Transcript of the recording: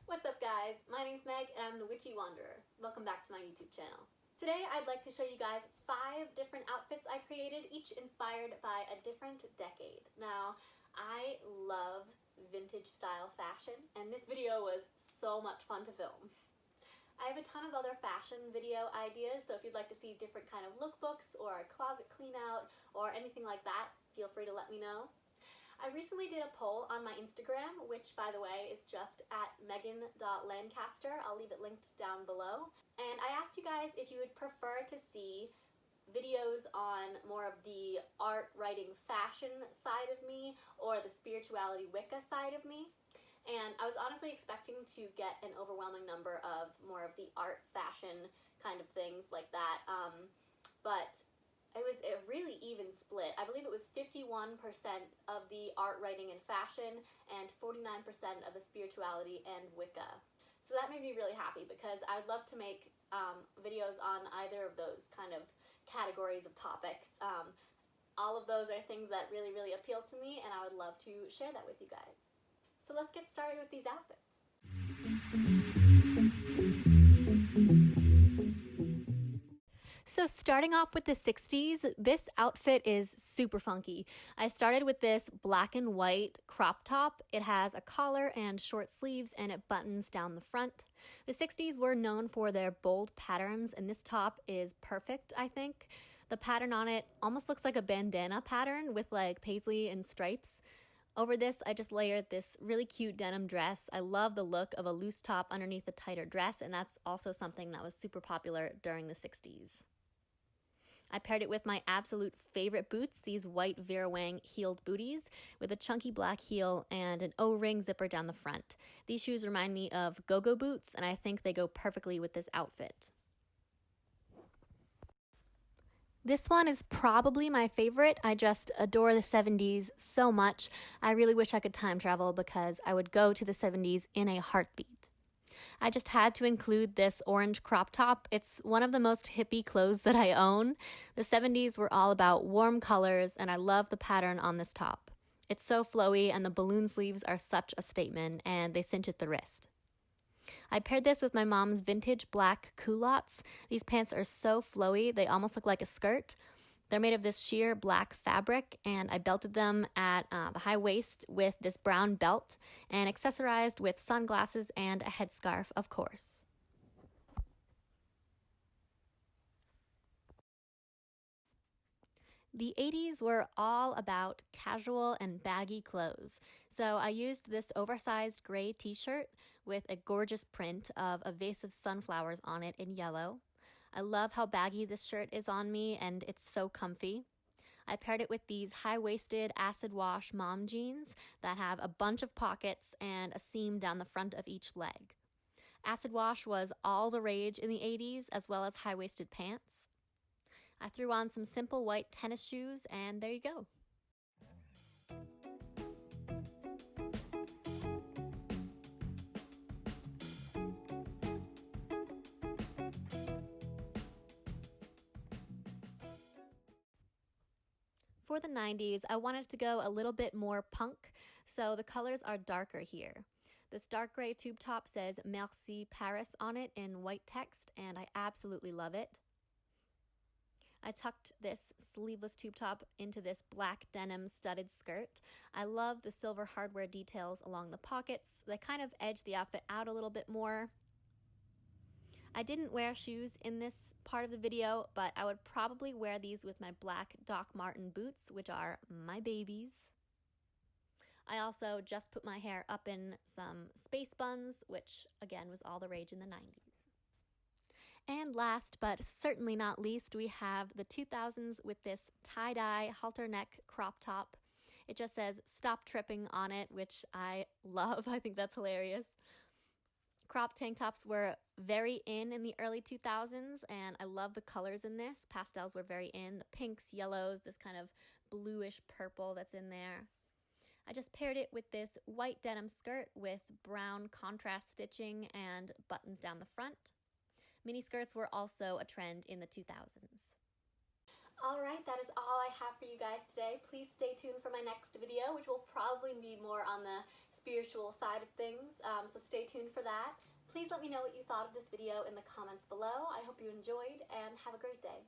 What's up guys? My name's Meg and I'm the Witchy Wanderer. Welcome back to my YouTube channel. Today I'd like to show you guys 5 different outfits I created, each inspired by a different decade. Now, I love vintage style fashion and this video was so much fun to film. I have a ton of other fashion video ideas, so if you'd like to see different kind of lookbooks or a closet clean out or anything like that, feel free to let me know. I recently did a poll on my Instagram, which by the way is just at megan.lancaster. I'll leave it linked down below. And I asked you guys if you would prefer to see videos on more of the art, writing, fashion side of me or the spirituality Wicca side of me. And I was honestly expecting to get an overwhelming number of more of the art, fashion kind of things like that. But it was a really even split. I believe it was 51% of the art, writing, and fashion and 49% of the spirituality and Wicca. So that made me really happy because I'd love to make videos on either of those kind of categories of topics. All of those are things that really, really appeal to me and I would love to share that with you guys. So let's get started with these outfits. So starting off with the 60s, this outfit is super funky. I started with this black and white crop top. It has a collar and short sleeves and it buttons down the front. The 60s were known for their bold patterns and this top is perfect, I think. The pattern on it almost looks like a bandana pattern with like paisley and stripes. Over this, I just layered this really cute denim dress. I love the look of a loose top underneath a tighter dress, and that's also something that was super popular during the 60s. I paired it with my absolute favorite boots, these white Vera Wang heeled booties with a chunky black heel and an O-ring zipper down the front. These shoes remind me of go-go boots, and I think they go perfectly with this outfit. This one is probably my favorite. I just adore the 70s so much. I really wish I could time travel because I would go to the 70s in a heartbeat. I just had to include this orange crop top. It's one of the most hippie clothes that I own. The 70s were all about warm colors and I love the pattern on this top. It's so flowy and the balloon sleeves are such a statement and they cinch at the wrist. I paired this with my mom's vintage black culottes. These pants are so flowy, they almost look like a skirt. They're made of this sheer black fabric, and I belted them at the high waist with this brown belt and accessorized with sunglasses and a headscarf, of course. The 80s were all about casual and baggy clothes, so I used this oversized gray t-shirt with a gorgeous print of a vase of sunflowers on it in yellow. I love how baggy this shirt is on me and it's so comfy. I paired it with these high-waisted acid wash mom jeans that have a bunch of pockets and a seam down the front of each leg. Acid wash was all the rage in the 80s as well as high-waisted pants. I threw on some simple white tennis shoes and there you go. For the 90s, I wanted to go a little bit more punk, so the colors are darker here. This dark gray tube top says Merci Paris on it in white text, and I absolutely love it. I tucked this sleeveless tube top into this black denim studded skirt. I love the silver hardware details along the pockets. They kind of edge the outfit out a little bit more. I didn't wear shoes in this part of the video, but I would probably wear these with my black Doc Marten boots, which are my babies. I also just put my hair up in some space buns, which again was all the rage in the 90s. And last but certainly not least, we have the 2000s with this tie-dye halter neck crop top. It just says "Stop Tripping" on it, which I love. I think that's hilarious. Crop tank tops were very in the early 2000s, and I love the colors in this. Pastels were very in, the pinks, yellows, this kind of bluish purple that's in there. I just paired it with this white denim skirt with brown contrast stitching and buttons down the front. Mini skirts were also a trend in the 2000s. Alright, that is all I have for you guys today. Please stay tuned for my next video, which will probably be more on the spiritual side of things, so stay tuned for that. Please let me know what you thought of this video in the comments below. I hope you enjoyed, and have a great day.